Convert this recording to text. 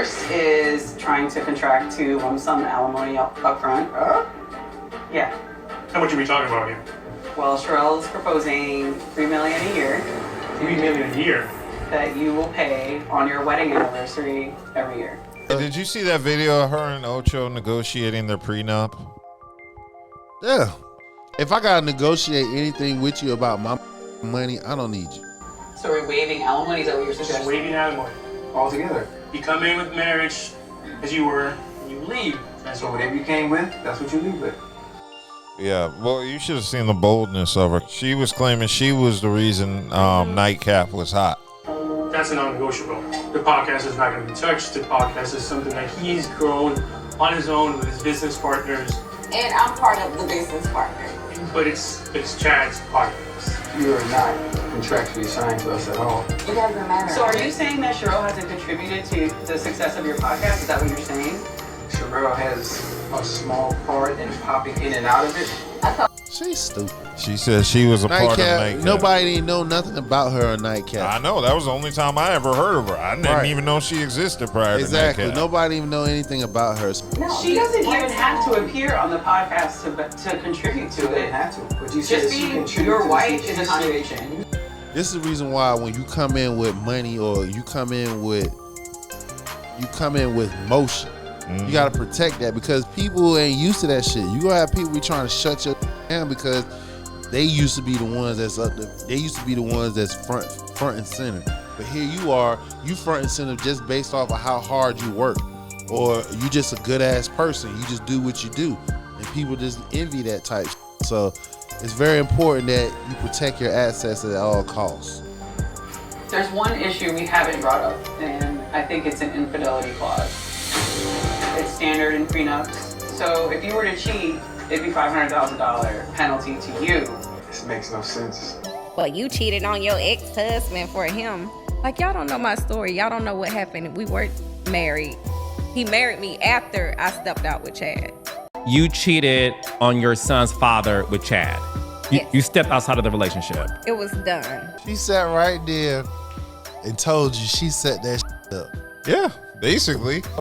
first is trying to contract to lump sum alimony up front. Yeah. How much are we talking about here? Well, Sharelle's proposing $3 million a year. $3 million a year? That you will pay on your wedding anniversary every year. Did you see that video of her and Ocho negotiating their prenup? Yeah. If I gotta negotiate anything with you about my money, I don't need you. So we're waiving alimony, is that what you're Just suggesting? waiving alimony altogether. You come in with marriage as you were, and you leave. So whatever you came with, that's what you leave with. Yeah, well, you should have seen the boldness of her. She was claiming she was the reason Nightcap was hot. That's a non-negotiable. The podcast is not going to be touched. The podcast is something that he's grown on his own with his business partners. And I'm part of the business partner. But it's Chad's podcast. You are not contractually signed to us at all. It doesn't matter. So are you saying that Sharelle hasn't contributed to the success of your podcast? Is that what you're saying? Sharelle has a small part in popping in and out of it. She's stupid. She said she was a part of Nightcap, Nightcap. nobody didn't know nothing about her on Nightcap. I know, that was the only time I ever heard of her. I didn't even know she existed prior Exactly. to Nightcap. Nobody even know anything about her. No, She doesn't even have to appear on the podcast to contribute You to didn't it. have to. But you said Just she being contributed your to wife the is a contribution. This is the reason why when you come in with money or you come in with motion, you gotta protect that because people ain't used to that shit. You gonna have people be trying to shut you down because they used to be the ones that's up there. They used to be the ones that's front and center. But here you are, you front and center just based off of how hard you work, or you just a good ass person. You just do what you do, and people just envy that type. So it's very important that you protect your assets at all costs. There's one issue we haven't brought up, and I think it's an infidelity clause. It's standard in prenups. So if you were to cheat, it'd be $500,000 penalty to you. This makes no sense. Well, you cheated on your ex-husband for him. Like, y'all don't know my story. Y'all don't know what happened. We weren't married. He married me after I stepped out with Chad. You cheated on your son's father with Chad. Yes. You stepped outside of the relationship. It was done. She sat right there and told you she set that up. Yeah, basically.